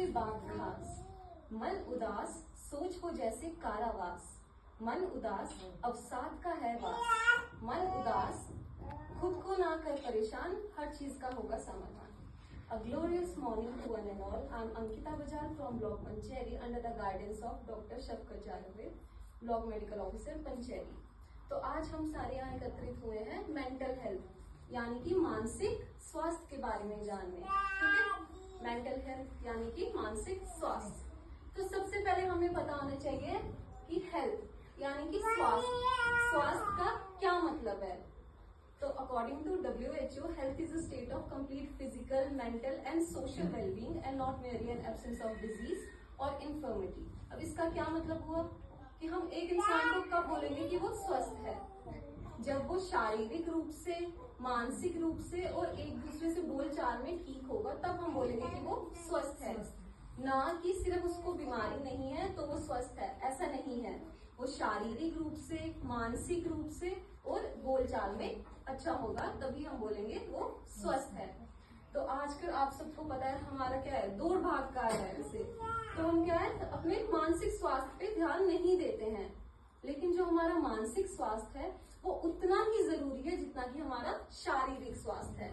कोई बात खास, मन उदास सोच हो जैसे कारावास, मन उदास अवसाद का है वास, मन उदास खुद को ना कर परेशान, हर चीज का होगा समाधान। A glorious morning to one and all. I am Ankita Bajaj from Block Pancheri under the guidance of Dr. Shafkat Jarve, Block Medical Officer Pancheri. तो आज हम सारे यहाँ एकत्रित हुए हैं मेंटल हेल्थ यानी कि मानसिक स्वास्थ्य के बारे में जानने। ठीक है, मेंटल हेल्थ यानी कि मानसिक स्वास्थ्य। तो सबसे पहले हमें पता होना चाहिए कि हेल्थ यानी कि स्वास्थ्य का क्या मतलब है। तो according to WHO, health is a state of complete physical, mental and social wellbeing and not merely an absence of disease और इन्फर्मिटी। अब इसका क्या मतलब हुआ कि हम एक इंसान को कब बोलेंगे कि वो स्वस्थ है? जब वो शारीरिक रूप से, मानसिक रूप से और एक दूसरे से बोलचाल में ठीक होगा, तब हम बोलेंगे कि वो स्वस्थ है। ना कि सिर्फ उसको बीमारी नहीं है तो वो स्वस्थ है, ऐसा नहीं है। वो शारीरिक रूप से, मानसिक रूप से और बोलचाल में अच्छा होगा, तभी हम बोलेंगे वो स्वस्थ है। तो आजकल आप सबको पता है हमारा क्या है, दौड़ भाग का है इसे, तो हम क्या है अपने मानसिक स्वास्थ्य पे ध्यान नहीं देते हैं। लेकिन जो हमारा मानसिक स्वास्थ्य है वो उतना ही जरूरी है जितना कि हमारा शारीरिक स्वास्थ्य है।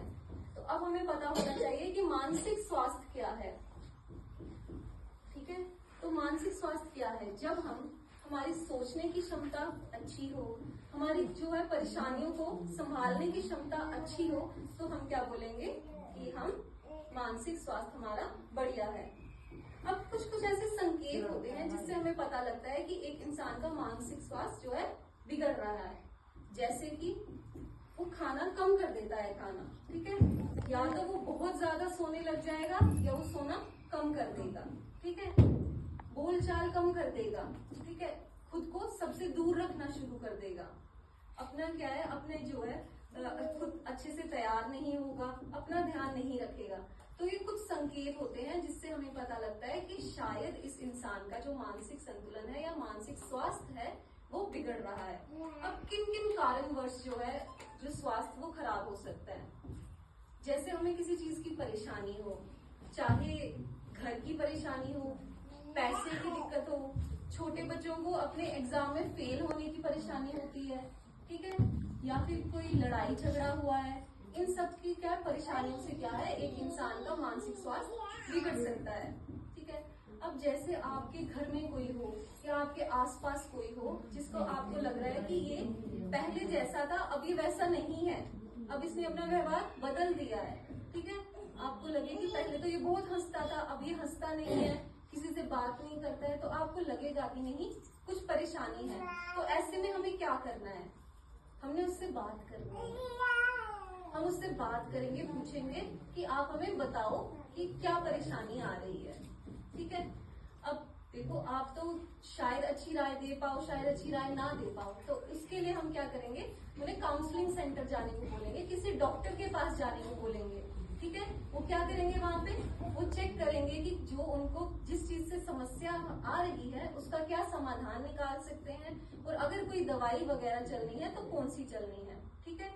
तो अब हमें पता होना चाहिए कि मानसिक स्वास्थ्य क्या है। ठीक है, तो मानसिक स्वास्थ्य क्या है? जब हमारी सोचने की क्षमता अच्छी हो, हमारी जो है परेशानियों को संभालने की क्षमता अच्छी हो, तो हम क्या बोलेंगे कि हम मानसिक स्वास्थ्य हमारा बढ़िया है। अब कुछ ऐसे संकेत होते हैं जिससे हमें पता लगता है कि एक इंसान का मानसिक स्वास्थ्य जो है बिगड़ रहा है। जैसे कि वो खाना कम कर देता है खाना, ठीक है, या तो वो बहुत ज्यादा सोने लग जाएगा या वो सोना कम कर देगा, ठीक है, बोलचाल कम कर देगा, ठीक है, खुद को सबसे दूर रखना शुरू कर देगा, अपना क्या है, अपने जो है खुद अच्छे से तैयार नहीं होगा, अपना ध्यान नहीं रखेगा। तो ये कुछ संकेत होते हैं जिससे हमें पता लगता है कि शायद इस इंसान का जो मानसिक संतुलन है या मानसिक स्वास्थ्य है वो बिगड़ रहा है। अब किन किन कारणवश जो है जो स्वास्थ्य वो खराब हो सकता है? जैसे हमें किसी चीज की परेशानी हो, चाहे घर की परेशानी हो, पैसे की दिक्कत हो, छोटे बच्चों को अपने एग्जाम में फेल होने की परेशानी होती है, ठीक है, या फिर कोई लड़ाई झगड़ा हुआ है, इन सब की क्या परेशानियों से क्या है एक इंसान का मानसिक स्वास्थ्य बिगड़ सकता है। ठीक है, अब जैसे आपके घर में कोई हो या आपके आसपास कोई हो जिसको आपको लग रहा है कि ये पहले जैसा था अब ये वैसा नहीं है, अब इसने अपना व्यवहार बदल दिया है, ठीक है, आपको लगे कि पहले तो ये बहुत हंसता था अब ये हंसता नहीं है, किसी से बात नहीं करता है, तो आपको लगेगा कि नहीं कुछ परेशानी है। तो ऐसे में हमें क्या करना है? हमने उससे बात करनी है, हम उससे बात करेंगे, पूछेंगे कि आप हमें बताओ कि क्या परेशानी आ रही है। ठीक है, अब देखो आप तो शायद अच्छी राय दे पाओ, शायद अच्छी राय ना दे पाओ, तो इसके लिए हम क्या करेंगे, उन्हें काउंसलिंग सेंटर जाने को बोलेंगे, किसी डॉक्टर के पास जाने को बोलेंगे। ठीक है, वो क्या करेंगे, वहां पे वो चेक करेंगे कि जो उनको जिस चीज से समस्या आ रही है उसका क्या समाधान निकाल सकते हैं, और अगर कोई दवाई वगैरह चलनी है तो कौन सी चलनी है। ठीक है,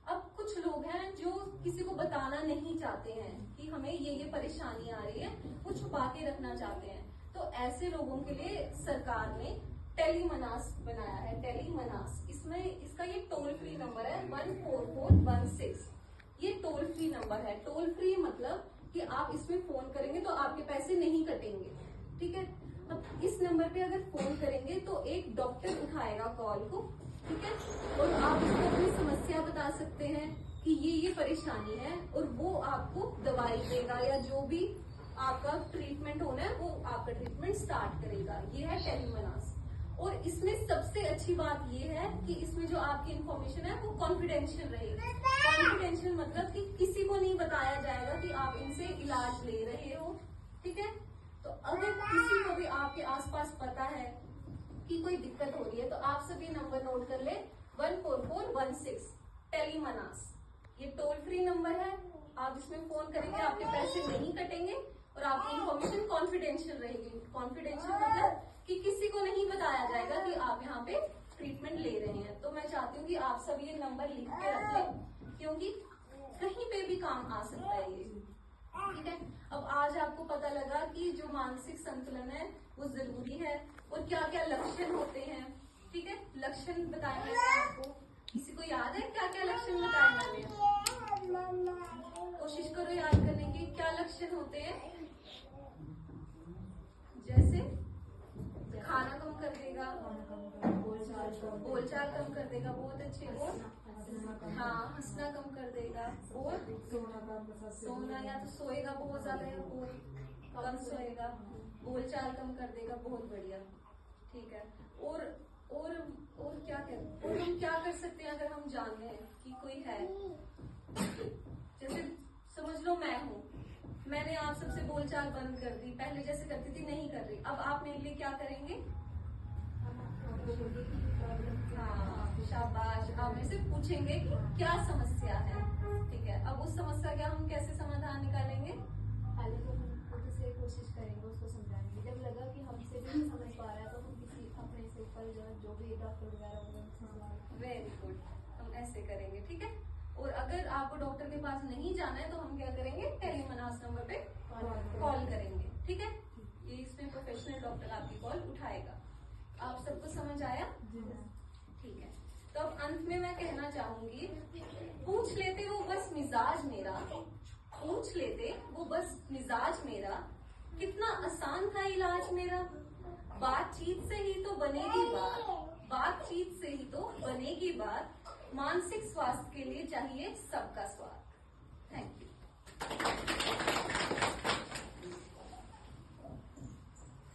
अब कुछ लोग हैं जो किसी को बताना नहीं चाहते हैं कि हमें ये परेशानी आ रही है, वो छुपा के रखना चाहते हैं। तो ऐसे लोगों के लिए सरकार ने टेलीमनास बनाया है, टेलीमनास। इसमें इसका ये टोल फ्री नंबर है 14416। ये टोल फ्री नंबर है। टोल फ्री मतलब कि आप इसमें फोन करेंगे तो आपके पैसे नहीं कटेंगे। ठीक है, अब इस नंबर पे अगर फोन करेंगे तो एक डॉक्टर उठाएगा कॉल को, ठीक है, और आप उसको अपनी समस्या बता सकते हैं कि ये परेशानी है, और वो आपको दवाई देगा या जो भी आपका ट्रीटमेंट होना है वो आपका ट्रीटमेंट स्टार्ट करेगा। ये है टेलीमनास। और इसमें सबसे अच्छी बात ये है कि इसमें जो आपकी इन्फॉर्मेशन है वो कॉन्फिडेंशियल रहेगी। कॉन्फिडेंशियल मतलब कि किसी को नहीं बताया जाएगा कि आप इनसे इलाज ले रहे हो। ठीक है, तो अगर किसी को भी आपके आसपास पता है कि कोई दिक्कत हो रही है तो आप सभी नंबर नोट कर ले, 14416 टेलीमनास। ये टोल फ्री नंबर है, आप इसमें फोन करेंगे, आपके पैसे नहीं कटेंगे और आपकी इन्फॉर्मेशन कॉन्फिडेंशियल रहेगी। कॉन्फिडेंशियल मतलब कि किसी को नहीं बताया जाएगा कि आप यहाँ पे ट्रीटमेंट ले रहे हैं। तो मैं चाहती हूँ कि आप सब ये नंबर लिख के रख लें, क्योंकि कहीं पे भी काम आ सकता है ये। ठीक है। अब आज आपको पता लगा कि जो मानसिक संतुलन है वो जरूरी है और क्या क्या लक्षण होते हैं। ठीक है, लक्षण बताए मैंने आपको। किसी को याद है क्या क्या लक्षण बताए मैंने? कोशिश करो याद करने की, क्या लक्षण होते हैं? जैसे खाना कम कर देगा, बोलचाल कम कर देगा, बहुत अच्छे। और हाँ, हंसना कम कर देगा, और सोना या तो सोएगा बहुत ज्यादा या बहुत कम सोएगा, बोलचाल कम कर देगा, बहुत बढ़िया। ठीक है, और क्या कर, और हम क्या कर सकते हैं अगर हम जान लें कि कोई है? जैसे समझ लो मैं हूँ, मैंने आप सबसे बोलचाल बंद कर दी, पहले जैसे करती थी नहीं कर रही, अब आप मेरे लिए क्या करेंगे? हाँ, शाबाश। आप मेरे से पूछेंगे कि क्या समस्या है। ठीक है, अब उस समस्या का हम कैसे समाधान निकालेंगे? पहले तो हम खुद से कोशिश करेंगे, उसको समझाएंगे। जब लगा कि हमसे भी नहीं समझ पा रहा है तो हम किसी अपने से ऊपर जो भी डॉक्टर वगैरह होगा। वेरी गुड, हम ऐसे करेंगे। ठीक है, और अगर आपको डॉक्टर के पास नहीं जाना है तो हम क्या करेंगे? टेलीमनास नंबर पे कॉल करेंगे। ठीक है, ये इसमें प्रोफेशनल डॉक्टर आपकी कॉल उठाएगा। आप सबको समझ आया? ठीक है, तो अब अंत में मैं कहना चाहूंगी, पूछ लेते वो बस मिजाज मेरा, पूछ लेते वो बस मिजाज मेरा, कितना आसान था इलाज मेरा। बातचीत से ही तो बनेगी बात, बातचीत से ही तो बनेगी बात, मानसिक स्वास्थ्य के लिए चाहिए सबका स्वाद। Thank you.